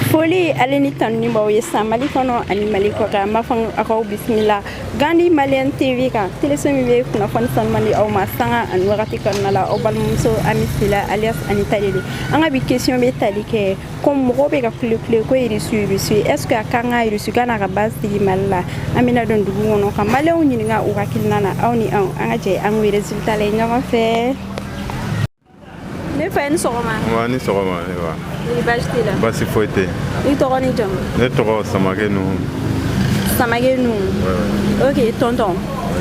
Foli aleni tanni baw ye samali kono ani mali ko ka mafan akaw bismillah gandi malian tv ka television be kuna fon salmani aw ma sanga an wagati kan la aw balmumso amisila alias anita dede anga bi question be tali ke comme mo be ka plus ko irisu est ce que akanga irisu kana ka base di malla amina don dugu ngono ka malew nyini nga o hakilnana aw ni an anga je an wi resultat le nyama fe ne fa en sogoma ni sogoma ne wa ni bastila basi foite ni togoni jam ne togo samagenu ok tonton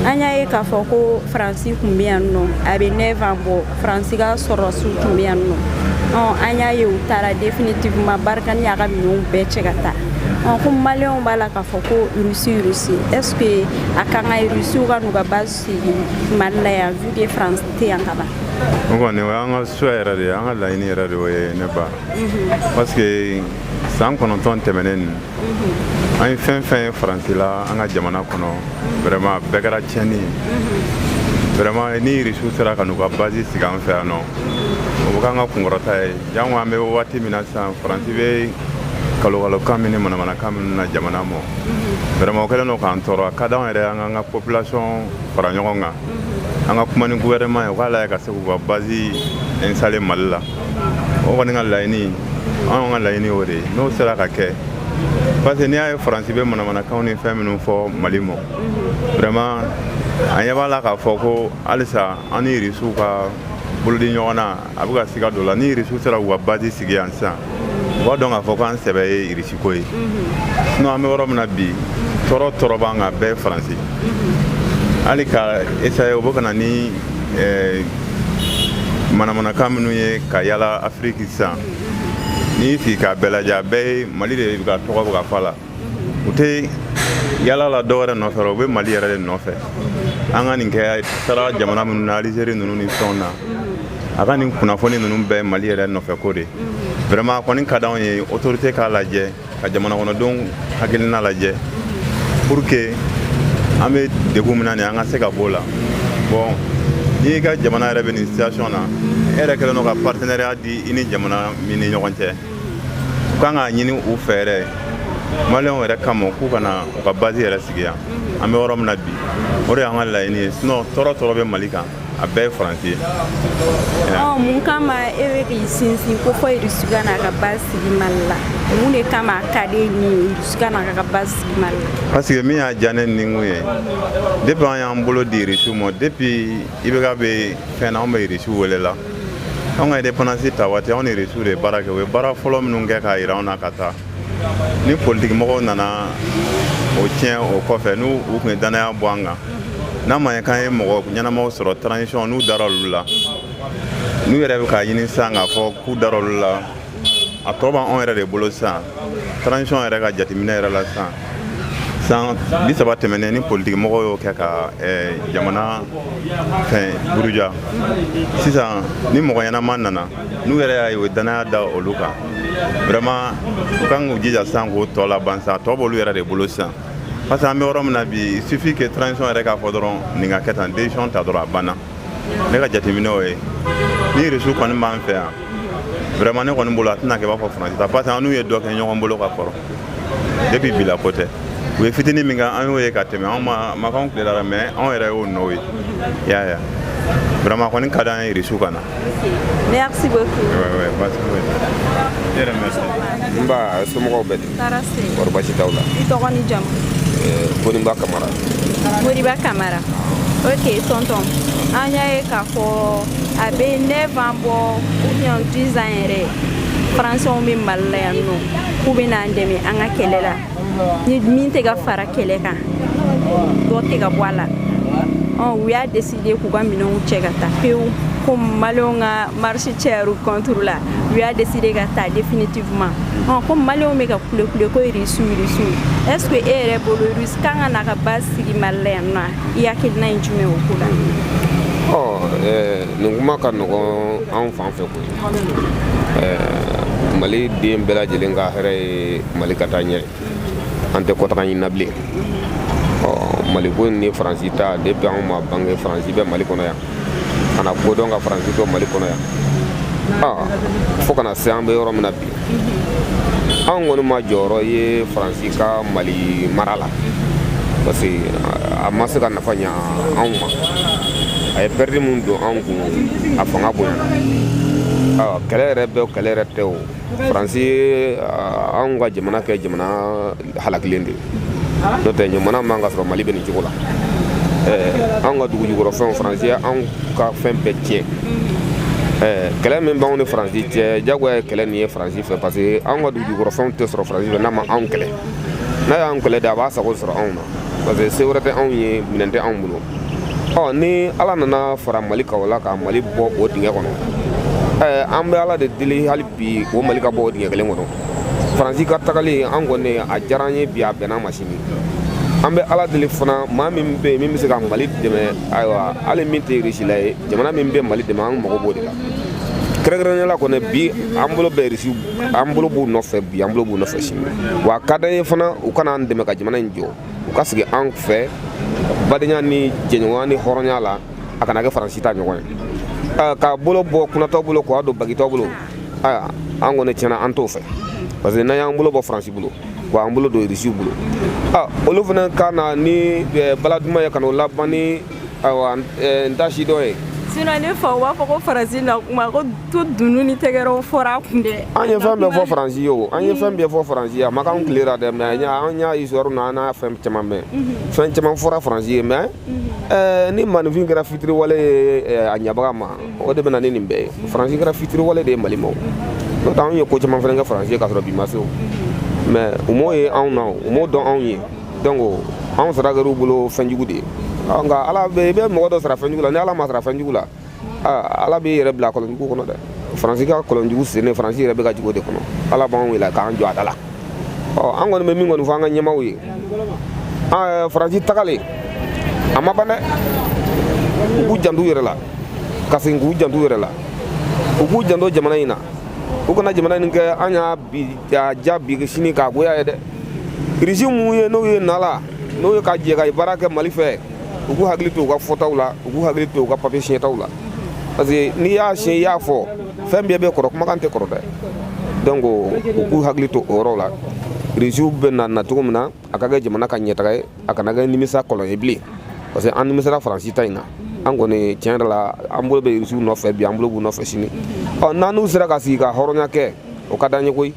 anya e ka foko franci kumbiano abe nevambo franci ga soro su kumbiano anya ye utara définitivement barkan ya ga mi be chegata ko malion bala ka foko russi est ce que akanga russi ga nuga base malla ya vu que france te yankaba on ne wa nga soira de nga la ini era de ne ba parce que sans qu'on entend temenen ay fin france la nga jamana kono vraiment begara cheni vraiment ni rishu sera ka nuga base sigan fa no o ka nga kungorota ya ngwa me wati minasa france be kalo kamini mana kamini na jamana mo vraiment ko no kan toro kada on era nga population para nyonga anga kuma ni gouvernement wala ka se ko base installer malla o woni ngala ini on ngala ini ore no sera ka ke parce que ni ay france be mana kawni feminu fo malimo vraiment anya bala ka foko alisa ani risu ka buldi nyona abuga siga dola ni risu sera wa base sigi ansa wa donc foko an sebe irisi koy no ame woro na bi toro banga be france alika essaye obokana ni mana kamunu ye ka yala afrique sa ni fi ka belaja be mali de ga togo ga fala ute yala la dore no fero be mali yere no fe anga ni ke tara jamana mun na algerie nunu ni sonna aga ni kuna foni nunu be mali yere no fe kode vraiment koni kadon ye autorité ka laje ka jamana kono don hakilina laje pour que ame degumna ni anga se ka bola bon ni ka jamana yɛrɛ bɛ nin situation na yɛrɛ kɛlen no ka partenariat di ini jamana min ni ɲɔgɔn cɛ kan ka ɲini u fɛɛrɛ maliyɛnw yɛrɛ kama k'u kana u ka base yɛrɛ sigi yan an bɛ yɔrɔ min na bi o de y'an ka laɲini ye sinon tɔɔrɔ bɛ mali kan a bɛɛ ye faransi ye mun kama e bɛ k'i sinsin ko fɔ irisi ka n'a ka base sigi mali la mun de kama ka di ni irisi ka n'a ka base sigi mali la parce que min y'a diya ne ni kun ye depuis an y'an bolo di irisiw ma depuis IBK bɛ fɛn na anw bɛ irisiw wele la anw ka indépendance ta waati anw ni irisiw de ye baara kɛ u ye baara fɔlɔ minnu kɛ k'a jira anw na ka taa ni politique mɔgɔw nana o tiɲɛ o kɔfɛ n'u tun ye danaya bɔ an kan n'a ma ye k'an ye mɔgɔ ɲɛnamaw sɔrɔ transition n'u dara olu la n'u yɛrɛ bɛ k'a ɲini sisan k'a fɔ k'u dara olu la a tɔ b'anw yɛrɛ de bolo sisan transition yɛrɛ ka jateminɛ yɛrɛ la sisan san 30 tɛmɛnen ni politique mɔgɔw y'o kɛ ka jamana fɛn buruja sisan ni mɔgɔ ɲɛnama nana n'u yɛrɛ y'a ye o ye danaya da olu kan vraiment u kan k'u jija sisan k'o tɔ laban sisan a tɔ b'olu yɛrɛ de bolo sisan parce que an bɛ yɔrɔ min na bi il suffit que transition yɛrɛ k'a fɔ dɔrɔn nin ka kɛ tan décision ta dɔrɔn a banna ne ka jateminɛ o ye ni reçu kɔni b'an fɛ yan vraiment ne kɔni bolo a tɛna kɛ i b'a fɔ faransi ta parce que an n'u ye dɔ kɛ ɲɔgɔn bolo ka kɔrɔ depuis bi la ko tɛ u ye fitinin min kan an y'o ye ka tɛmɛ anw ma k'anw tilela mais anw yɛrɛ y'o nɔ ye ya vraiment kɔni ka d'an ye reçu ka na merci beaucoup ouais parce que yɛrɛ merci nba somɔgɔw bɛ di wari basi t'aw la i tɔgɔ ni jamu Moriba Kamara ok tonton an y'a ye k'a fɔ a bɛ 9 ans bɔ ou bien 10 ans yɛrɛ français bɛ mali la yan nɔ k'u bɛ n'an dɛmɛ an ka kɛlɛ la ni min tɛ ka fara kɛlɛ kan dɔ tɛ ka bɔ a la u y'a décidé k'u ka minɛnw cɛ ka taa pewu ko maliyɛnw ka marche cɛyara contre la u y'a décidé ka taa définitivement ko maliyɛnw bɛ ka kule ko irisiw est ce que e yɛrɛ bolo irisi kan ka n'a ka base sigi mali la yan nɔ i hakilina ye jumɛn o ko la nin kuma ka nɔgɔn anw fan fɛ koyi mali den bɛɛ lajɛlen ka hɛrɛ ye mali ka taa ɲɛ an tɛ kɔtaga ɲini na bilen mali ko ni faransi ta depuis anw ma bange faransi bɛ mali kɔnɔ yan kana kodɔn ka faransi to mali kɔnɔ yan fo kana se an bɛ yɔrɔ min na bi an kɔni ma jɔyɔrɔ ye Faransi ka Mali mara la parce que a ma se ka nafa ɲa anw ma a ye perte min don anw kun a fanga bonyana kɛlɛ yɛrɛ bɛ kɛlɛ yɛrɛ tɛ o Faransi ye anw ka jamana kɛ jamana halakilen de n'o tɛ jamana man ka sɔrɔ Mali bɛ nin cogo la anw ka dugujukɔrɔfɛnw Faransi ye anw ka fɛn bɛɛ tiɲɛ kɛlɛ min b'anw ni Faransi cɛ jagoya ye kɛlɛ nin ye Faransi fɛ parce que anw ka dugujukɔrɔfɛnw tɛ sɔrɔ Faransi fɛ n'a ma anw kɛlɛ n'a y'anw kɛlɛ de a b'a sago sɔrɔ anw na parce que se wɛrɛ tɛ anw ye minɛn tɛ anw bolo ni Ala nana fara Mali kan o la ka Mali bɔ o dingɛ kɔnɔ an bɛ Ala de deli hali bi o Mali ka bɔ o dingɛ kelen kɔnɔ Faransi ka tagali an kɔni a diyara an ye bi a bɛnna ma sini an bɛ Ala deli fana maa min bɛ yen min bɛ se ka Mali dɛmɛ ayiwa hali min tɛ Russie la ye jamana min bɛ Mali dɛmɛ an mago b'o de la kɛrɛnkɛrɛnnenya la kɔni bi an bolo bɛ Russie an bolo b'u nɔfɛ bi an bolo b'u nɔfɛ sini wa a ka d'an ye fana u kana an dɛmɛ ka jamana in jɔ u ka sigi an fɛ badenya ni jɛɲɔgɔnya ni hɔrɔnya la a kana kɛ Faransi ta ɲɔgɔn ye k'a bolo bɔ kunnatɔw bolo k'a don bagitɔw bolo an kɔni tiɲɛna an t'o fɛ parce que n'an y'an bolo bɔ Faransi bolo wa an bolo don Russie bolo olu fana ka na ni bala duman ye ka n'o laban ni n ta si dɔ ye sinon ne fa u b'a fɔ ko Faransi na kuma ko to dunu ni tɛgɛrɛw fɔra a kun dɛ an ye fɛn bɛɛ fɔ Faransi ye o an ye fɛn bɛɛ fɔ Faransi ye a ma k'anw tilera dɛ mais an y'a histoire na an n'a fɛn caman mɛn fɛn caman fɔra Faransi ye mais ni maninfin kɛra fitiriwale ye a ɲabaga ma o de bɛ na ni nin bɛɛ ye Faransi kɛra fitiriwale de ye Mali ma o n'o tɛ anw ye ko caman fana kɛ Faransi ye k'a sɔrɔ bi ma se o mais u m'o ye anw na u m'o dɔn anw ye donc anw sara kɛr'u bolo fɛnjugu de ye nka Ala bɛ i bɛ mɔgɔ dɔ sara fɛnjugu la ni Ala ma sara fɛnjugu la Ala b'i yɛrɛ bila kɔlɔnjugu kɔnɔ dɛ Faransi ka kɔlɔnjugu sennen Faransi yɛrɛ bɛ ka jigin o de kɔnɔ Ala b'anw wele k'an jɔ a da la an kɔni bɛ min kɔni fɔ an ka ɲɛmaaw ye Faransi tagalen a ma ban dɛ u k'u janto u yɛrɛ la ka segin k'u janto u yɛrɛ la u k'u janto jamana in na u kana jamana in kɛ an y'a ja bi sini k'a goya ye dɛ Russie mun ye n'o ye nala n'o ye ka jɛ ka baara kɛ Mali fɛ u k'u hakili to u ka fɔtaw la u k'u hakili to u ka papier siɲɛtaw la parce que n'i y'a siɲɛ i y'a fɔ fɛn bɛɛ bɛ kɔrɔ kumakan tɛ kɔrɔ dɛ donc u k'u hakili to o yɔrɔ la Russie bɛ na cogo min na a ka kɛ jamana ka ɲɛtaga ye a kana kɛ nimisa kɔlɔn ye bilen parce que an nimisara Faransi ta in na an kɔni tiɲɛ yɛrɛ la an bolo bɛ Russie nɔfɛ bi an bolo b'u nɔfɛ sini n'an n'u sera ka sigi ka hɔrɔnya kɛ o ka d'an ye koyi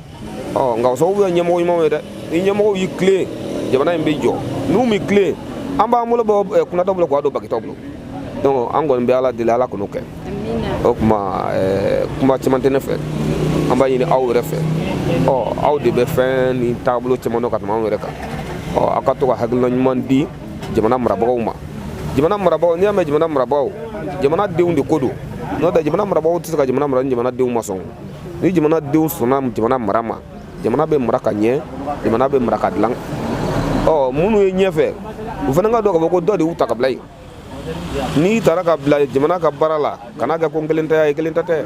nka o sababu ye ɲɛmɔgɔ ɲumanw ye dɛ ni ɲɛmɔgɔw y'i tilen jamana in bɛ jɔ n'u m'i tilen an b'an bolo bɔ kunnatɔw bolo k'a don bagitɔw bolo donc an kɔni bɛ Ala deli Ala k'o kɛ o tuma kuma caman tɛ ne fɛ an b'a ɲini aw yɛrɛ fɛ aw de bɛ fɛn ni taabolo caman dɔn ka tɛmɛ anw yɛrɛ kan aw ka to ka hakilina ɲuman di jamana marabagaw ma jamana marabagaw n'i y'a mɛn jamana marabagaw jamanadenw de ko don n'o tɛ jamana marabagaw tɛ se ka jamana mara ni jamanadenw ma sɔn ni jamanadenw sɔnna jamana mara ma jamana bɛ mara ka ɲɛ jamana bɛ mara ka dilan minnu ye ɲɛfɛ u fana ka dɔn k'a fɔ ko dɔ de y'u ta ka bila yen n'i taara ka bila jamana ka baara la kana kɛ ko n kelen tɛ ye kelen ta tɛ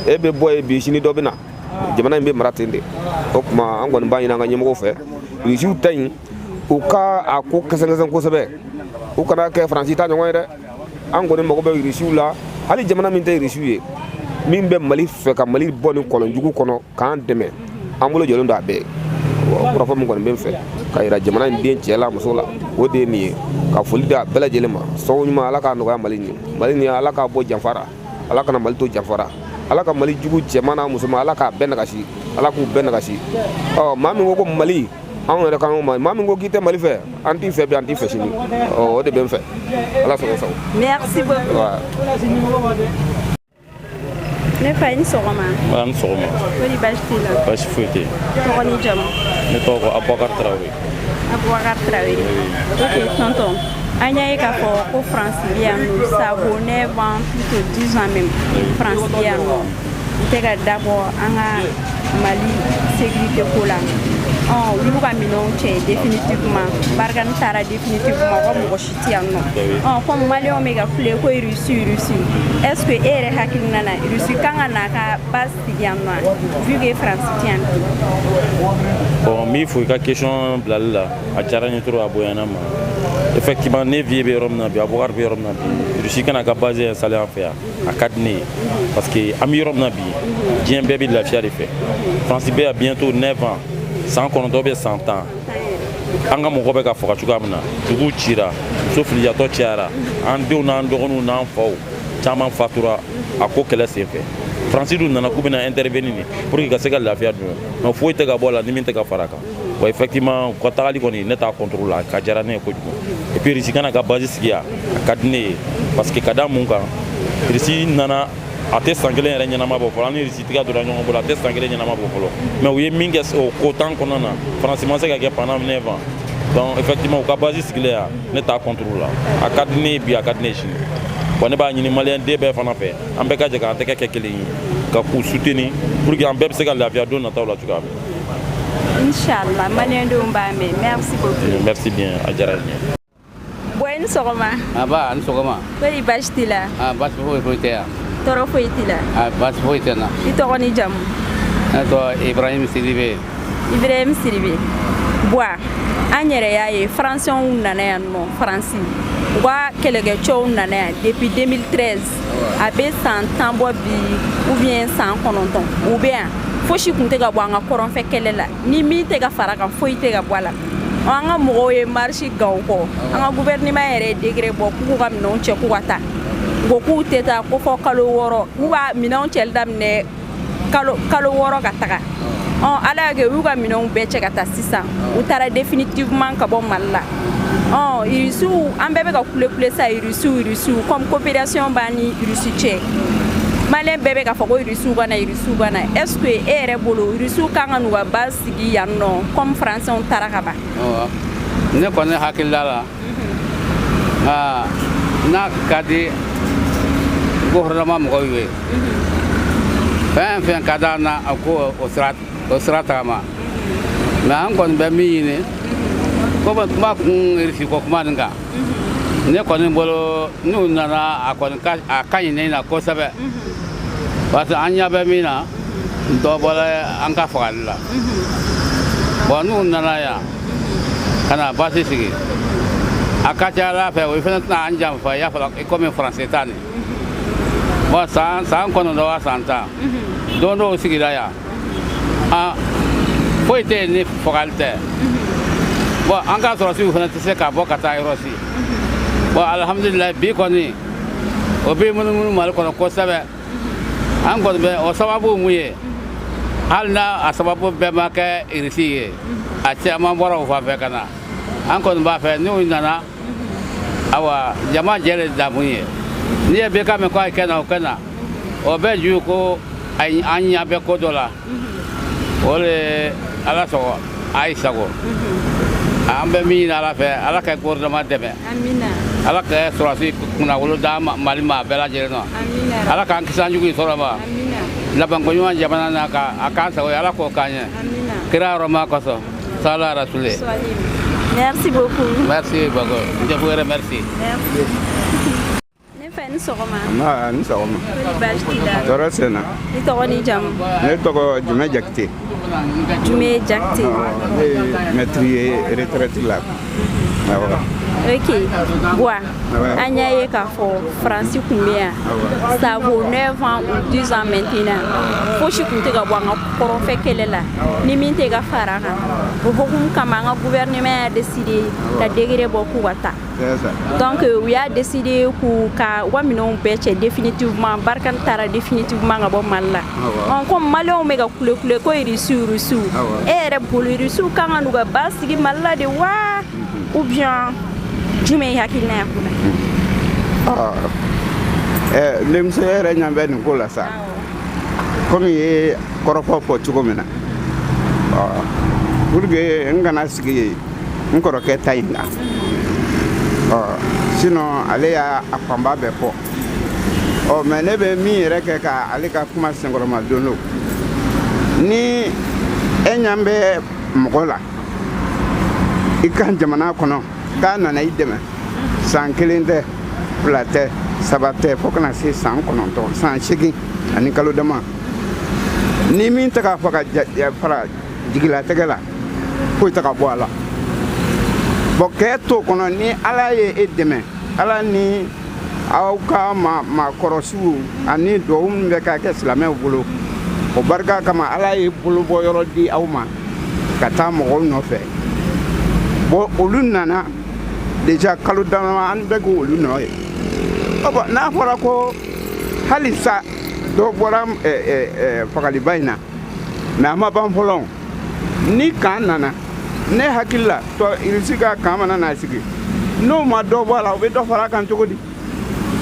e bɛ bɔ yen bi sini dɔ bɛ na jamana in bɛ mara ten de o tuma an kɔni b'a ɲini an ka ɲɛmɔgɔw fɛ Rusiw ta in u ka a ko kɛsɛnkɛsɛn kosɛbɛ u kana kɛ Faransi ta ɲɔgɔn ye dɛ an kɔni mago bɛ Rusiw la hali jamana min tɛ Rusiw ye min bɛ Mali fɛ ka Mali bɔ nin kɔlɔnjugu kɔnɔ k'an dɛmɛ an bolo jɔlen don a bɛɛ kɔrɔfɔ min kɔni bɛ n fɛ ka yira jamana in den cɛ la muso la o de ye nin ye ka foli di a bɛɛ lajɛlen ma sɔn ɲuman Ala k'a nɔgɔya Mali nin Mali nin Ala k'a bɔ janfara Ala kana Mali to janfara Ala ka Mali jugu cɛman n'a musoman Ala k'a bɛɛ nagasi Ala k'u bɛɛ nagasi maa min ko ko Mali anw yɛrɛ kan ma maa min ko k'i tɛ Mali fɛ an t'i fɛ bi an t'i fɛ sini o de bɛ n fɛ Ala sago sago. Merci beaucoup. Ne fa i ni sɔgɔma. An ni sɔgɔma. Kodi baasi t'i la. Baasi foyi tɛ yen. Tɔgɔ ni jamu. Ne tɔgɔ ko Abubakar Traoré. Abubakar Traoré. Ok tonton an y'a ye k'a fɔ ko France bɛ yan nɔ ça vaut 9 ans plutôt 10 ans même France bɛ yan nɔ n tɛ ka dabɔ an ka Mali sécurité ko la u y'u ka minɛnw cɛ définitivement Bargani taara définitivement u ka mɔgɔ si tɛ yan nɔ comme maliyɛnw bɛ ka kule ko Russie est-ce que e yɛrɛ hakilina na Russie kan ka n'a ka base sigi yan nɔ vu que France tɛ yan bi. Bon mi fo ka question bilali la a diyara n ye trop a bonyana ma effectivement ne vie bɛ yɔrɔ min na bi Abubakar bɛ yɔrɔ min na bi Russie kana ka base installé an fɛ yan a ka di ne ye parce que an bɛ yɔrɔ min na bi diɲɛ bɛɛ bɛ lafiya de fɛ France bɛ yan bientôt 9 ans san 9 bɛ san 10 an ka mɔgɔ bɛ ka faga cogoya min na duguw cira muso filijatɔ cayara an denw n'an dɔgɔninw n'an faw caman fatura a ko kɛlɛ senfɛ France dun nana k'u bɛna intervenir pour que ka se ka lafiya dun mais foyi tɛ ka bɔ a la ni min tɛ ka fara kan wa effectivement ka tagali kɔni ne t'a contrôle la a ka diyara ne ye kojugu et puis Russie kana ka base sigi yan a ka di ne ye parce que ka da mun kan Russie nana a tɛ san kelen yɛrɛ ɲɛnama bɔ fɔlɔ an ni Russie tigɛ donna ɲɔgɔn bolo a tɛ san kelen ɲɛnama bɔ fɔlɔ mais u ye min kɛ o ko tan kɔnɔna na France ma se ka kɛ pendant 9 ans donc effectivement u ka base sigilen yan ne t'a contrôle la a ka di ne ye bi a ka di ne ye sini bon ne b'a ɲini maliyɛn den bɛɛ fana fɛ an bɛɛ ka jɛ k'an tɛgɛ kɛ kelen ye ka k'u soutenir pour que an bɛɛ bɛ se ka lafiya don nataw la cogoya min Inch'Allah, malien de Mbame. Merci beaucoup. Merci bien, a diyara n ye. Boy ni sɔgɔma. Aba ni sɔgɔma. Kodi baasi t'i la? Baasi foyi tɛ yan. Tɔɔrɔ foyi t'i la? Baasi foyi tɛ n na. I tɔgɔ ni jamu? Ne tɔgɔ Ibrahim Sidibe. Ibrahim Sidibe. Bwa, an yɛrɛ y'a ye Français nana yan nɔ, France. U ka kɛlɛkɛcɛw nana yan depuis 2013. A bɛ san 10 bɔ bi ou bien san 9 u bɛ yan. Fosi kun tɛ ka bɔ an ka kɔrɔnfɛ kɛlɛ la ni min tɛ ka fara kan foyi tɛ ka bɔ a la an ka mɔgɔw ye marche gaw kɔ an ka gouvernement yɛrɛ ye degré bɔ k'u ka minɛnw cɛ k'u ka taa u ko k'u tɛ taa ko fɔ kalo 6 k'u ka minɛnw cɛli daminɛ kalo 6 ka taga ala y'a kɛ u y'u ka minɛnw bɛɛ cɛ ka taa sisan u taara définitivement ka bɔ Mali la Irisiw an bɛɛ bɛ ka kule sa Irisiw comme coopération b'an ni Irisi cɛ Malien bɛɛ bɛ ka fɔ ko Irisiw ka na est-ce que e yɛrɛ bolo Irisiw kan ka n'u ka base sigi yan nɔ comme Français taara ka ban ne kɔni hakilila la n'a ka di gouvernement mɔgɔw ye fɛn fɛn ka d'an na a ko o sira tagama mais an kɔni bɛ min ɲini komi kuma kun Irisi ko kuma nin kan ne kɔni bolo n'u nana a ka ɲi ne na kosɛbɛ parce que an ɲɛ bɛ min na dɔ bɔra an ka fagali la bon n'u nana yan ka na basi sigi a ka ca Ala fɛ o fana tɛna an janfa i y'a fɔ komi France ta nin bon san 9 wa san 10 don dɔw sigira yan foyi tɛ yen ni fagali tɛ bon an ka sɔrɔsiw fana tɛ se ka bɔ ka taa yɔrɔ si bon alhamdulillah bi kɔni o bɛ munumunu Mali kɔnɔ kosɛbɛ an kɔni bɛ o sababu mun ye hali n'a sababu bɛɛ ma kɛ Irisi ye a caman bɔra o fan fɛ ka na an kɔni b'a fɛ n'u nana awa jama jɛ de da mun ye n'i ye bɛɛ mɛn ko a ye kɛ na o kɛ na o bɛ ju ko an ɲɛ bɛ ko dɔ la o de Ala sɔgɔ a y'i sago an bɛ min ɲini Ala fɛ Ala ka gouvernement dɛmɛ Ala ka sɔrɔsi kunnawolo da Mali ma bɛɛ lajɛlen na Ala k'an kisi an jugu sɔrɔ ma labanko ɲuman jamana na a k'an sago ye Ala k'o k'an ye kira yɔrɔma kɔsɔn sala rasule. Merci beaucoup. Merci beaucoup. Je vous remercie. Ne fɛ ni sɔgɔma. Ni sɔgɔma. Kodi baasi t'i la? Tɔɔrɔ senna. I tɔgɔ ni jamu? Ne tɔgɔ Jumɛ Jakite. Jumɛ Jakite. Ne ye maître ye retraite la. Ok, Bwa, an y'a ye k'a fɔ France kun bɛ yan, ça vaut 9 ans ou 10 ans maintenant, fosi kun tɛ ka bɔ an ka kɔrɔnfɛ kɛlɛ la, ni min tɛ ka fara kan, o hokumu kama an ka gouvernement y'a décidé ka degré bɔ k'u ka taa. Donc u y'a décidé k'u ka u ka minɛnw bɛɛ cɛ définitivement, Barkane taara définitivement ka bɔ Mali la. Comme maliyɛnw bɛ ka kule ko Irisiw, e yɛrɛ bolo Irisiw kan ka n'u ka base sigi Mali la de wa ou bien jumɛn ye hakilina ye kunna? Denmuso yɛrɛ ɲɛ bɛ nin ko la sa komi ye kɔrɔfɔ fɔ cogo min na pour que n kana sigi yen n kɔrɔkɛ ta in kan sinon ale y'a fanba bɛɛ fɔ mais ne bɛ min yɛrɛ kɛ ka ale ka kuma senkɔrɔma don do ni e ɲɛ bɛ mɔgɔ la i ka jamana kɔnɔ k'a nana i dɛmɛ san 1 tɛ 2 tɛ 3 tɛ fo kana se san 9 san 8 ani kalo dama ni min tɛ k'a fɔ ka fara jigilatigɛ la foyi tɛ ka bɔ a la bon k'e to kɔnɔ ni ala ye e dɛmɛ ala ni aw ka maakɔrɔsiw ani duwawu min bɛ ka kɛ silamɛw bolo o barika kama ala ye bolobɔ yɔrɔ di aw ma ka taa mɔgɔw nɔfɛ bon olu nana déjà kalo dama an bɛ k'olu nɔ ye bon n'a fɔra ko hali sa dɔ bɔra fagaliba in na mais a ma ban fɔlɔ ni kan nana ne hakili la irisi ka kan mana n'a sigi n'o ma dɔ bɔ a la o bɛ dɔ fara a kan cogo di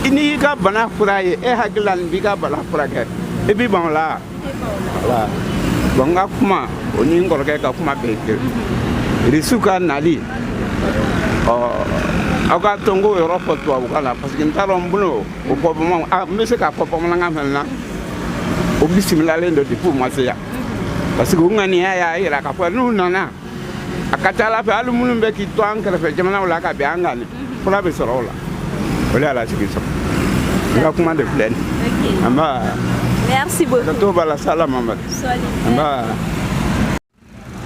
i n'i ka bana fura ye e hakili la nin b'i ka bana furakɛ e b'i ban o la voilà bon n ka kuma o ni n kɔrɔkɛ ka kuma bɛɛ ye irisiw ka nali aw ka to n k'o yɔrɔ fɔ tubabukan la parce que n t'a dɔn n bolo o fɔ bamanankan n bɛ se k'a fɔ bamanankan fana na o bisimilalen dɔ depuis u ma se yan parce que u ŋaniya y'a yira k'a fɔ n'u nana a ka ca ala fɛ hali minnu bɛ k'i to an kɛrɛfɛ jamanaw la ka bɛn an kan fura bɛ sɔrɔ o la o de y'a lasigi sɔrɔ n ka kuma de filɛ nin an b'a merci beaucoup ka to b'a la sala mamadu an b'a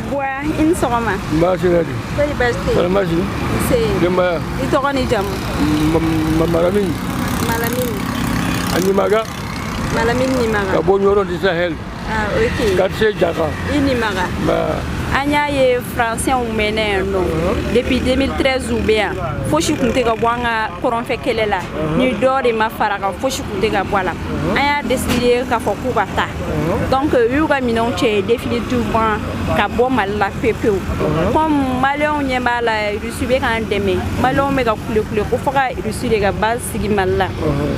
Boa, in sɔgɔma. Baasi la de. Sori baasi tɛ yen. Wala baasi. Nse. Denbaya. I tɔgɔ ni jamu. Malamini. Malamini. A Nimaga. Malamini Nimaga. Ka bɔ Ɲɔrɔ di Sahel. Ah, ok. Quartier Jaka. I Nimaga. An y'a ye Français mɛnna yan nɔ depuis 2013 u bɛ yan fosi tun tɛ ka bɔ an ka kɔrɔnfɛ kɛlɛ la ni dɔ de ma fara kan fosi tun tɛ ka bɔ a la an y'a décidé k'a fɔ k'u ka taa donc u y'u ka minɛnw cɛ définitivement ka bɔ Mali la pewu-pewu comme maliyɛnw ɲɛ b'a la Russie bɛ k'an dɛmɛ maliyɛnw bɛ ka kule-kule ko fɔ ka Russie de ka base sigi Mali la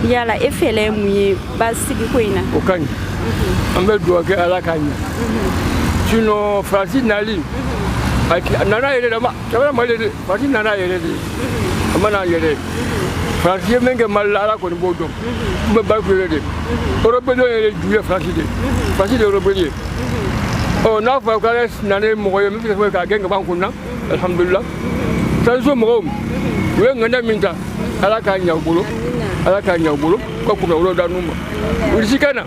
yala e fɛlɛ ye mun ye base sigi ko in na o ka ɲi an bɛ dugawu kɛ Ala k'a ɲɛ sinon Faransi nali a nana yɛrɛ de ma jamana Mali de Faransi nana yɛrɛ de a ma na yɛrɛ Faransi ye min kɛ Mali la Ala kɔni b'o dɔn n bɛ bari yɛrɛ de européen yɛrɛ ju ye Faransi de Faransi de européen ye n'a fɔra k'ale nana ye mɔgɔ ye min bɛ se k'a gɛn ka ban kun na alhamdulillah transition mɔgɔw u ye ŋaniya min ta Ala k'a ɲɛ u bolo Ala k'a ɲɛ u bolo ka kunna wolo da n'u ma Russie ka na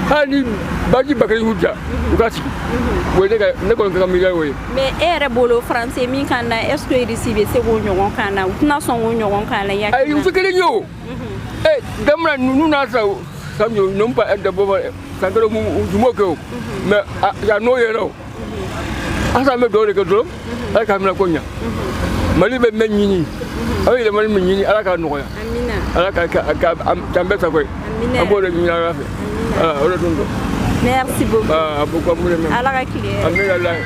hali ni baji bakari y'u ja u ka sigi o ye ne kɔni ka miiriya y'o ye. mais e yɛrɛ bolo français min kan na est ce que Russie bɛ se k'o ɲɔgɔn kan na u tɛna sɔn k'o ɲɔgɔn kan na ya. ayi u tɛ kelen ye o damina ninnu n'a sa sami ninnu pa dabɔ san kelen u m'o kɛ o mais yan n'o yɛrɛ o asa bɛ dɔw de kɛ dɔrɔn Ala k'a minɛ ko ɲa Mali bɛ mɛn ɲini a bɛ yɛlɛmali min ɲini Ala k'a nɔgɔya Ala k'an bɛɛ sago ye an b'o de ɲini Ala fɛ o de tun don. merci beaucoup. Ala ka tile hɛrɛ. Amin alayi.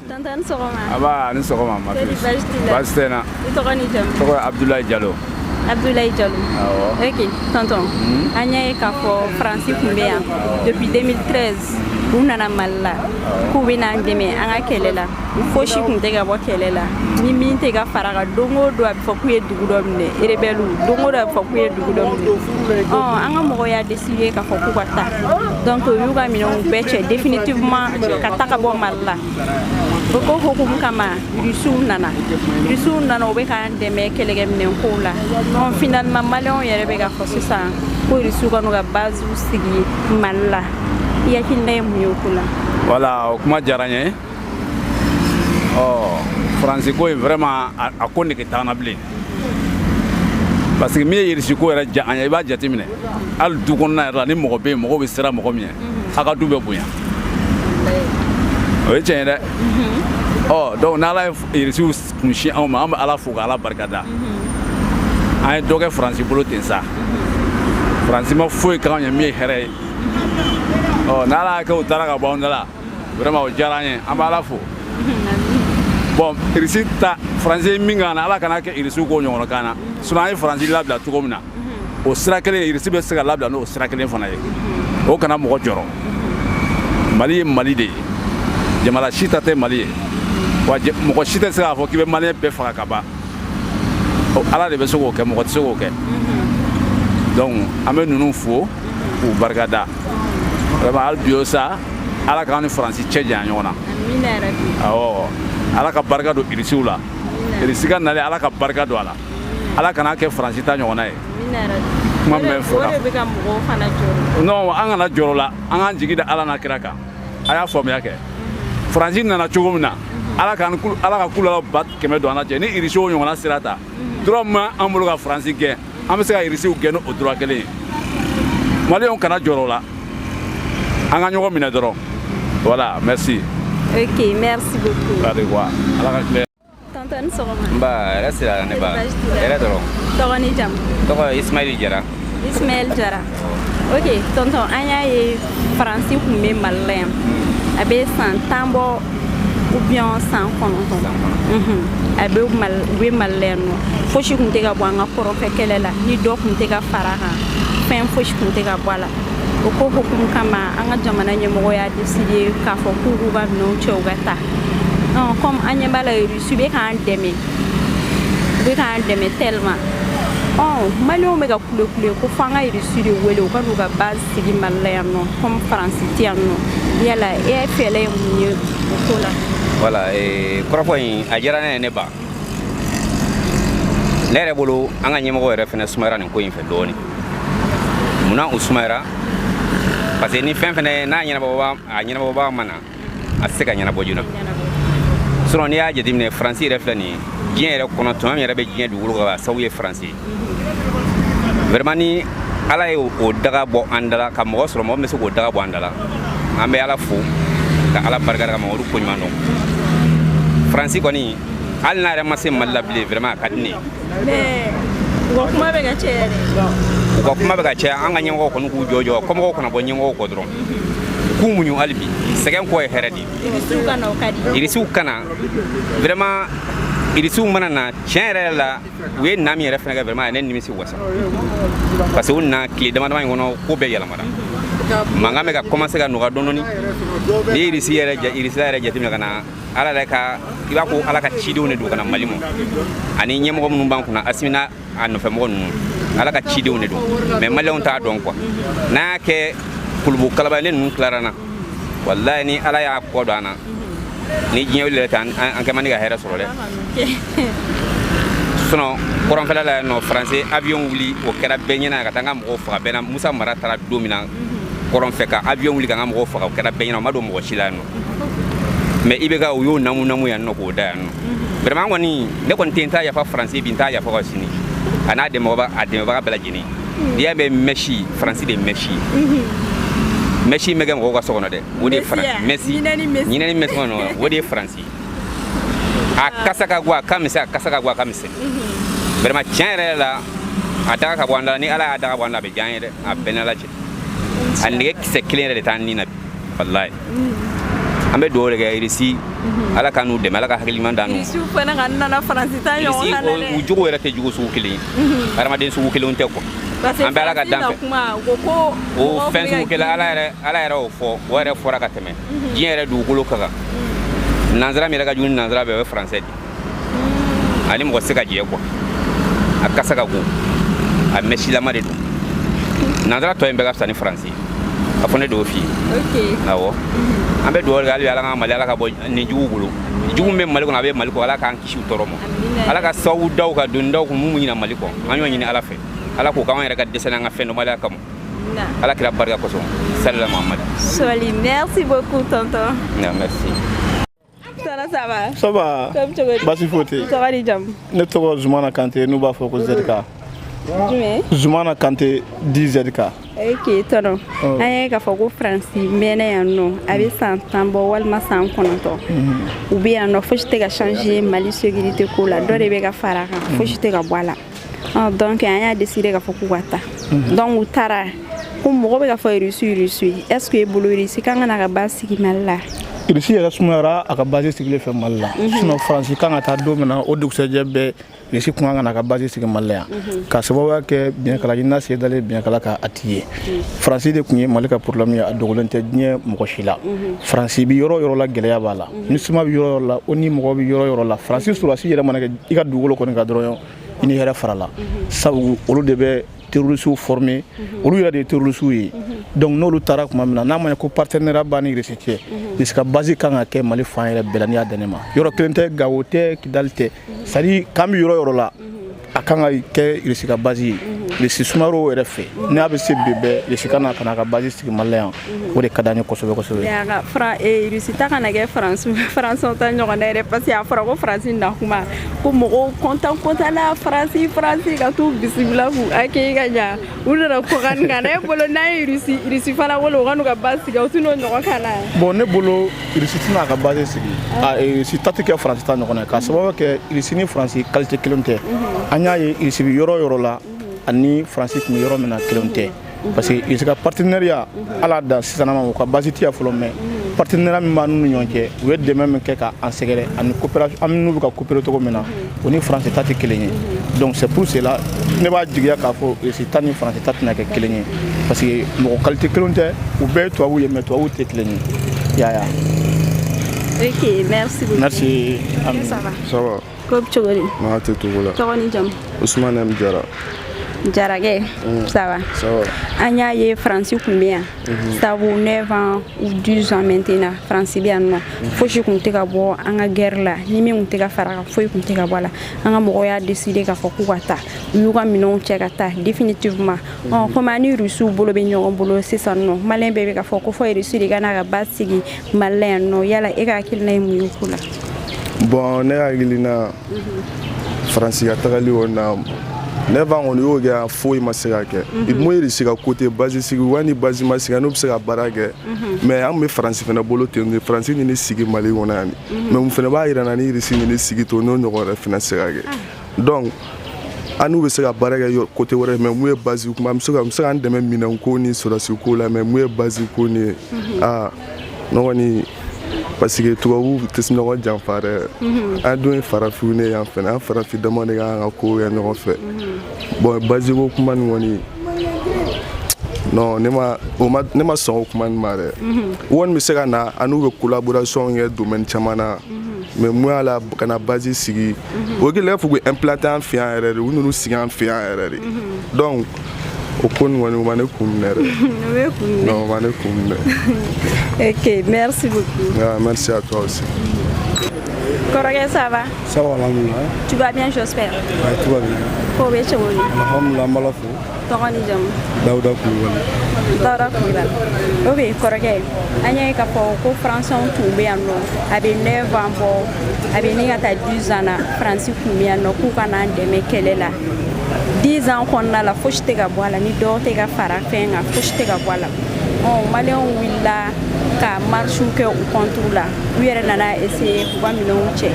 Tonton ni sɔgɔma. Aba ni sɔgɔma ma fi. Baasi t'i la. Baasi tɛ n na. I tɔgɔ ni jamu. Tɔgɔ ye Abdoulaye Diallo. Abdoulaye Diallo. Awɔ. Ok tonton an y'a ye k'a fɔ Faransi tun bɛ yan depuis 2013 u nana Mali la k'u bɛ n'an dɛmɛ an ka kɛlɛ la fosi tun tɛ ka bɔ kɛlɛ la ni min tɛ ka fara kan don o don a bɛ fɔ k'u ye dugu dɔ minɛ rebelle don o don a bɛ fɔ k'u ye dugu dɔ minɛ an ka mɔgɔw y'a décidé k'a fɔ k'u ka taa donc u y'u ka minɛnw bɛɛ cɛ définitivement ka taa ka bɔ Mali la o ko hukumu kama Russiw nana u bɛ k'an dɛmɛ kɛlɛkɛminɛnkow la donc finalement maliyɛnw yɛrɛ bɛ ka fɔ sisan ko Russiw ka n'u ka base sigi Mali la i hakilina ye mun ye o ko la. Voilà o kuma diyara n ye Faransi ko in vraiment a ko nege t'an na bilen parce que min ye Russie ko yɛrɛ ja an ye i b'a jateminɛ hali du kɔnɔna yɛrɛ la ni mɔgɔ bɛ yen mɔgɔ bɛ siran mɔgɔ min ye a ka du bɛ bonya o ye tiɲɛ ye dɛ donc n'Ala ye Russiw kun sin anw ma an bɛ Ala fo ka Ala barikada an ye dɔ kɛ Faransi bolo ten sa Faransi ma foyi k'anw ye min ye hɛrɛ ye n'Ala y'a kɛ u taara ka bɔ anw da la vraiment o diyara an ye an bɛ Ala fo bon Russie ta Faransi ye min k'an na Ala kana kɛ Russiw k'o ɲɔgɔnna k'an na sinon an ye Faransi labila cogo min na o sira kelen Russie bɛ se ka labila n'o sira kelen fana ye o kana mɔgɔ jɔrɔ Mali ye Mali de ye jamana si ta tɛ Mali ye wa mɔgɔ si tɛ se k'a fɔ k'i bɛ Maliyɛn bɛɛ faga ka ban Ala de bɛ se k'o kɛ mɔgɔ tɛ se k'o kɛ donc an bɛ ninnu fo k'u barikada vraiment hali bi o sa Ala k'an ni Faransi cɛ janya ɲɔgɔn na awɔ Ala ka barika don Russiw la Russie ka nalen Ala ka barika don a la Ala kana kɛ Faransi ta ɲɔgɔnna ye kuma min bɛ fɔ non an kana jɔrɔ la an k'an jigi da Ala n'a kira kan a y'a faamuya kɛ Faransi nana cogo min na ala ka kula bat kɛmɛ don an cɛ ni irisiw ɲɔgɔnna sira ta droit ma an bolo ka faransi gɛn an bɛ se ka irisiw gɛn o droit kelen ye maliyɛnw kana jɔrɔ o la an ka ɲɔgɔn minɛ dɔrɔn voilà merci. Ok, merci beaucoup. Allez voir. Ala ka tile. Tonton sɔgɔma. Nba yɛrɛ sira ne ba yɛrɛ dɔrɔn. Tɔgɔ ni jamu. Tɔgɔ Ismail Jara. Ismail Jara. Ok, tonton an y'a ye faransi kun bɛ Mali la yan a bɛ san 10 bɔ ou bien san 9 a bɛ Mali la yan nɔ fosi kun tɛ ka bɔ an ka kɔrɔfɛ kɛlɛ la ni dɔ kun tɛ ka fara a kan fɛn fosi kun tɛ ka bɔ a la o ko hukumu kama an ka jamana ɲɛmɔgɔ y'a décidé k'a fɔ k'u k'u ka minɛnw cɛ u ka taa comme an ɲɛ b'a la Russie bɛ k'an dɛmɛ tellement maliyɛnw bɛ ka kule ko fo an ka Russie de wele u ka n'u ka base sigi Mali la yan nɔ comme faransi tɛ yan nɔ yala e ye fɛɛrɛ ye mun ye o ko la. Voilà kɔrɔfɔ in a diyara ne ye ne ba ne yɛrɛ bolo an ka ɲɛmɔgɔ yɛrɛ fana sumayara nin ko in fɛ dɔɔni munna u sumayara parce que ni fɛn fɛnɛ n'a ɲɛnabɔbaga ma na a tɛ se ka ɲɛnabɔ joona sinon n'i y'a jateminɛ faransi yɛrɛ filɛ nin ye diɲɛ yɛrɛ kɔnɔ tuma min yɛrɛ bɛ diɲɛ dugukolo kan sababu ye faransi ye vraiment ni ala ye o daga bɔ an da la ka mɔgɔ sɔrɔ mɔgɔ min bɛ se k'o daga bɔ an da la an bɛ ala fo ka ala barika da ka mɔgɔw ko ɲuman dɔn faransi kɔni hali n'a yɛrɛ ma se Mali la bilen vraiment a ka di ne ye. Mais u ka kuma bɛ ka caya yɛrɛ. U ka kuma bɛ ka caya an ka ɲɛmɔgɔw kɔni k'u jɔ kɔmɔgɔw kana bɔ ɲɛmɔgɔw kɔ dɔrɔn k'u muɲu hali bi sɛgɛn kɔ ye hɛrɛ de ye. Irisiw kana vraiment irisiw mana na tiɲɛ yɛrɛ la u ye na min yɛrɛ fɛnɛ kɛ vraiment a ye ne nimisi wasa parce que u na tile dama dama in kɔnɔ ko bɛɛ yɛlɛmana mankan bɛ ka commencer ka nɔgɔya dɔɔni ni irisi yɛrɛ jateminɛ ka na ala yɛrɛ ka i b'a ko ala ka cidenw de don ka na Mali ma ani ɲɛmɔgɔ minnu b'an kunna Asimina a nɔfɛmɔgɔ ninnu ala ka cidenw de don mais maliyɛnw t'a dɔn quoi n'a y'a kɛ kulubu kalaba ne ninnu tilara na wallahi ni ala y'a kɔ don an na ni diɲɛ wuli yɛrɛ tɛ an kɛ man di ka hɛrɛ sɔrɔ dɛ sinon kɔrɔnfɛla la yan nɔ faransi avion wuli o kɛra bɛɛ ɲɛna ka taa an ka mɔgɔw faga bɛɛ na Musa Mara taara don min na kɔrɔnfɛ ka avion wuli ka an ka mɔgɔw faga o kɛra bɛɛ ɲɛna o ma don mɔgɔ si la yan nɔ mais i bɛ ka u y'o namu yan nɔ k'o da yan nɔ vraiment kɔni ne kɔni tɛ n t'a yafa faransi bi n t'a yafa ka sini a n'a dɛmɛbaga bɛɛ lajɛlen n'i y'a mɛn Messi faransi de Messi Messi mɛ kɛ mɔgɔw ka so kɔnɔ dɛ o de ye Messi ɲinɛ ni Messi kɔnɔ o de ye faransi a kasa ka go a ka misɛn vraiment tiɲɛ yɛrɛ la a daga ka bɔ an da la ni ala y'a daga bɔ an da a bɛ diya an ye dɛ a bɛɛ n'ala cɛ a nɛgɛ kisɛ kelen yɛrɛ de t'an ni na bi wallahi an bɛ dugawu de kɛ Irisi ala ka n'u dɛmɛ ala ka hakili ɲuman d'an n'u Irisiw fana ka nana faransi ta ɲɔgɔn na dɛ u jogo yɛrɛ tɛ jogo sugu kelen ye hadamaden sugu kelenw tɛ quoi an bɛ ala ka dan fɛ o fɛn sugu kelen ala yɛrɛ y'o fɔ o yɛrɛ fɔra ka tɛmɛ diɲɛ yɛrɛ dugukolo ka kan nanzara min yɛrɛ ka jugu ni nanzara bɛɛ o ye faransɛ de ani mɔgɔ tɛ se ka jɛ quoi a kasa ka go a mɛsilama de don nanzara tɔ in bɛɛ ka fisa ni faransi a fɔ ne de y'o f'i ye awɔ an bɛ dugawu kɛ hali ala ka Mali ala ka bɔ nin jugu bolo jugu min bɛ Mali kɔnɔ a bɛ Mali kɔ ala k'an kisi u tɔɔrɔ ma ala ka sababu daw ka doni daw kun mun ɲina Mali kɔ an y'o ɲini ala fɛ ala k'o k'an yɛrɛ ka dɛsɛ n'an ka fɛn dɔnbaliya kama ala kira barika kosɔn salila Muhammad Soli merci beaucoup tonton merci. Ça va? Ça va. Basi fote. Tɔgɔ ni jamu? Ne tɔgɔ Zumana Kante n'u b'a fɔ ko ZK. Jumɛn? Zumana Kante di ZK. Ok tɔnɔ an ye k'a fɔ ko faransi mɛnɛ yan nɔ a bɛ san 10 bɔ walima san 9 u bɛ yan nɔ fosi tɛ ka changer Mali sécurité ko la dɔ de bɛ ka fara a kan fosi tɛ ka bɔ a la donc an y'a décidé k'a fɔ k'u ka taa donc u taara ko mɔgɔ bɛ ka fɔ Russie est-ce que e bolo Russie kan ka na ka base sigi Mali la? Russie yɛrɛ sumayara a ka base sigilen fɛ Mali la sinon faransi kan ka taa don min na o dugusɛjɛ bɛɛ Russie kun kan ka na ka base sigi Mali la yan ka sababuya kɛ biɲɛkala ɲinina sen dalen biɲɛkala ka a ti ye faransi de kun ye Mali ka problème ye a dogolen tɛ diɲɛ mɔgɔ si la faransi bi yɔrɔ yɔrɔ la gɛlɛya b'a la ni suma bi yɔrɔ yɔrɔ la o ni mɔgɔ bi yɔrɔ yɔrɔ la faransi surasi yɛrɛ mana kɛ i ka dugukolo kɔni ka dɔrɔn i ni hɛrɛ fara la sabu olu de bɛ terroriste formé olu yɛrɛ de ye terroriste ye donc n'olu taara kuma min na n'a ma ɲɛ ko partenariat b'a ni Russie cɛ Russie ka base kan ka kɛ Mali fan yɛrɛ bɛɛ la n'i y'a dan ne ma yɔrɔ kelen tɛ Gawo tɛ Kidali tɛ c'est à dire k'an bɛ yɔrɔ yɔrɔ la a kan ka kɛ Russie ka base ye irisi sumaro yɛrɛ fɛ ni a bɛ se bi bɛɛ irisi kana ka base sigi Mali yan o de ka d'an ye kosɛbɛ kosɛbɛ. irisi ta kana kɛ Faransi ta ɲɔgɔn dɛ parce que a fɔra ko Faransi na kuma ko mɔgɔw kontan na Faransi ka t'u bisimila k'u accueillir ka ɲa u nana kɔkani kan ne bolo n'a ye irisi fana wele u ka n'u ka base sigi u t'u n'o ɲɔgɔn k'a la. Bon ne bolo irisi tɛna ka base sigi irisi ta tɛ kɛ Faransi ta ɲɔgɔn ye k'a sababu kɛ irisi ni Faransi qualité kelen tɛ an y'a ye irisi bɛ yɔrɔ yɔrɔ la ani Faransi tun bɛ yɔrɔ min na kelen tɛ parce que irisi ka partenariat ala da sisan ma u ka base tɛ fɔlɔ mais partenariat min b'an n'u ni ɲɔgɔn cɛ u ye dɛmɛ min kɛ k'an sɛgɛrɛ ani coopération an n'u bɛ ka coopérer cogo min na o ni Faransi ta tɛ kelen ye donc c'est pour cela ne b'a jigiya k'a fɔ irisi ta ni Faransi ta tɛna kɛ kelen ye parce que mɔgɔ qualité kelen tɛ u bɛɛ ye tubabu ye mais tubabu tɛ kelen ye yaya. Ok, merci beaucoup. Merci. Ça va. Ça va. Ko cogo di? Ma tɛ togo la. Tɔgɔ ni jamu? Ousmane M. Jara. Jaragɛ. Ça va. Ça va. An y'a ye Faransi kun bɛ yan. Sabu 9 ans ou 12 ans maintenant Faransi bɛ yan nɔ. Fosi kun tɛ ka bɔ an ka guerre la. Ni min kun tɛ ka fara kan foyi kun tɛ ka bɔ a la. An ka mɔgɔw y'a décider k'a fɔ k'u ka taa. U y'u ka minɛnw cɛ ka taa définitivement. Comme ani Rusiw bolo bɛ ɲɔgɔn bolo sisan nɔ. Maliyɛn bɛɛ bɛ k'a fɔ ko fɔ Rusi de ka n'a ka base sigi Mali la yan nɔ. Yala e ka hakilina ye mun ye o ko la? Bon ne hakilina Faransi ka tagali o na ne b'an kɔni y'o kɛ foyi ma se ka kɛ mun ye Irisi ka côté base sigi wani base ma sigi n'u bɛ se ka baara kɛ mais an bɛ Faransi fana bolo ten de Faransi ni ne sigi Mali kɔnɔ yan mais mun fana b'a yira na ni Irisi ni ne sigi to n'o ɲɔgɔn wɛrɛ fana se ka kɛ donc an n'u bɛ se ka baara kɛ côté wɛrɛ mais mun ye base kuma an bɛ se k'an dɛmɛ minɛn ko ni sɔrɔsi ko la mais mun ye base ko ni ne kɔni parce que tubabu tɛ se ɲɔgɔn janfa dɛ an dun ye farafinw ne yan fɛnɛ an farafin dama de kan ka ko kɛ ɲɔgɔn fɛ bon base ko kuma nin kɔni non ne ma sɔn o kuma nin ma dɛ u kɔni bɛ se ka na an n'u bɛ collaboration kɛ domaine caman na mais mun y'a la ka na base sigi o kɛlen fo k'u implanter an fɛ yan yɛrɛ de u n'u sigi an fɛ yan yɛrɛ de donc o ko nin kɔni o ma ne kun minɛ dɛ non o ma ne kun minɛ. Ok, merci beaucoup. Merci à toi aussi. Kɔrɔkɛ, ça va? Ça va, alhamdulillah. Tu vas bien, j'espère? Oui, tout va bien. Ko bɛ cogo di? Alhamdulillah, an b'Ala fo. Tɔgɔ ni jamu? Dawuda Kulubali. Dawuda Kulubali. Ok, kɔrɔkɛ, an y'a ye k'a fɔ ko Faransɛw tun bɛ yan nɔ a bɛ 9 ans bɔ a bɛ ɲini ka taa 10 ans na Faransi tun bɛ yan nɔ k'u ka n'an dɛmɛ kɛlɛ la 10 ans kɔnɔna la fosi tɛ ka bɔ a la ni dɔw tɛ ka fara fɛn kan fosi tɛ ka bɔ a la maliyɛnw wulila ka marche kɛ u contre la u yɛrɛ nana essayer k'u ka minɛnw cɛ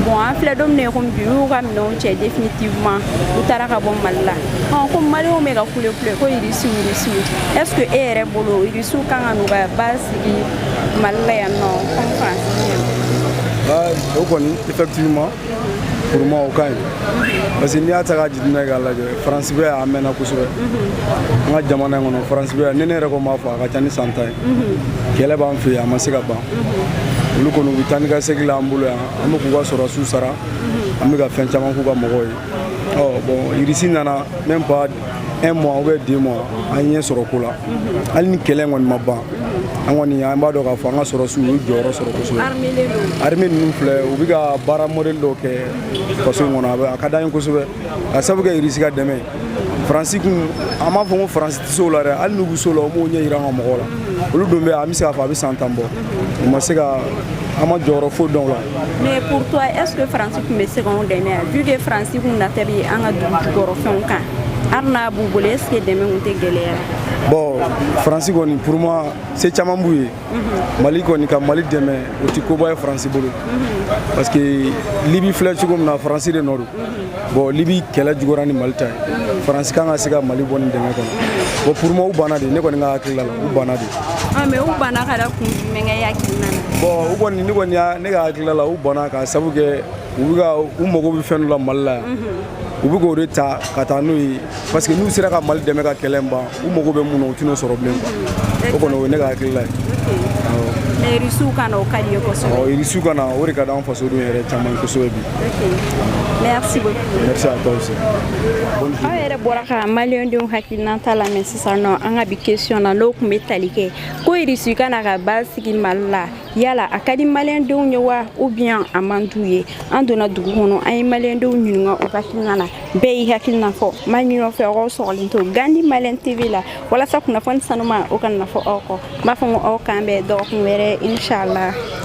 bon an filɛ don min na komi bi u y'u ka minɛnw cɛ définitivement u taara ka bɔ Mali la ko maliyɛnw bɛ ka kule ko Irisiw est ce que e yɛrɛ bolo Irisiw kan ka n'u ka base sigi Mali la yan nɔ comme Faransi o kɔni effectivement pour moi o ka ɲi parce que n'i y'a ta k'a jateminɛ k'a lajɛ Faransi bɛ yan a mɛnna kosɛbɛ an ka jamana in kɔnɔ Faransi bɛ yan ni ne yɛrɛ ko m'a fɔ a ka ca ni san 10 ye kɛlɛ b'an fɛ yan a ma se ka ban olu kɔni u bɛ taa ni ka segin la an bolo yan an bɛ k'u ka sɔrɔsiw sara an bɛ ka fɛn caman k'u ka mɔgɔw ye bon Irisi nana même pas 1 mois ou 2 mois an ɲɛ sɔrɔ ko la hali ni kɛlɛ kɔni ma ban an kɔni an b'a dɔn k'a fɔ an ka sɔrɔsiw y'u jɔyɔrɔ sɔrɔ kosɛbɛ armée ninnu filɛ u bɛ ka baara modèle dɔw kɛ faso in kɔnɔ a ka d'an ye kosɛbɛ ka sabu kɛ Irisi ka dɛmɛ Faransi kun an m'a fɔ ko Faransi tɛ se o la dɛ hali n'u bɛ se o la u m'o ɲɛ yira an ka mɔgɔw la olu don bɛ an bɛ se k'a fɔ a bɛ san 10 bɔ u ma se ka an ma jɔyɔrɔ foyi dɔn o la. mais pour toi est ce que Faransi tun bɛ se k'anw dɛmɛ vu que Faransi kun natɛ bɛ an ka dugu jukɔrɔfɛnw kan hali n'a b'u bolo est ce que dɛmɛ kun tɛ gɛlɛya. bon Faransi kɔni pour moi se caman b'u ye Mali kɔni ka Mali dɛmɛ o tɛ koba ye Faransi bolo parce que Libi filɛ cogo min na Faransi de nɔ don bon Libi kɛlɛ juguyara ni Mali ta ye Faransi kan ka se ka Mali bɔ nin dɛmɛ kɔnɔ bon pour moi u banna de ne kɔni ka hakilila la u banna de. mais u banna ka da kun jumɛn kɛ e hakilina na. bon u kɔni ne kɔni ne ka hakilila la u banna ka sabu kɛ u bɛ ka u mago bɛ fɛn dɔ la Mali la yan u bɛ k'o de ta ka taa n'o ye parce que n'u sera ka Mali dɛmɛ ka kɛlɛ in ban u mago bɛ mun na u tɛn'o sɔrɔ bilen quoi o kɔni o ye ne ka hakilila ye. mais Irisiw ka na o ka di ye kosɛbɛ. Irisiw ka na o de ka d'an fasodenw yɛrɛ caman kosɛbɛ bi. merci beaucoup. Merci à toi aussi. aw yɛrɛ bɔra ka maliyɛndenw hakilinata lamɛn sisan nɔ an ka bi question na n'o tun bɛ tali kɛ ko irisi ka na ka base sigi mali la yala a ka di maliyɛndenw ye wa ou bien a man d'u ye an donna dugu kɔnɔ an ye maliyɛndenw ɲininka o hakilina na bɛɛ y'i hakilina fɔ ma ɲinɔ fɛ aw sɔgɔlen to Gandi Malien TV la walasa kunnafoni sanuma o kana na fɔ aw kɔ n b'a fɔ n ko aw k'an bɛn dɔgɔkun wɛrɛ inshallah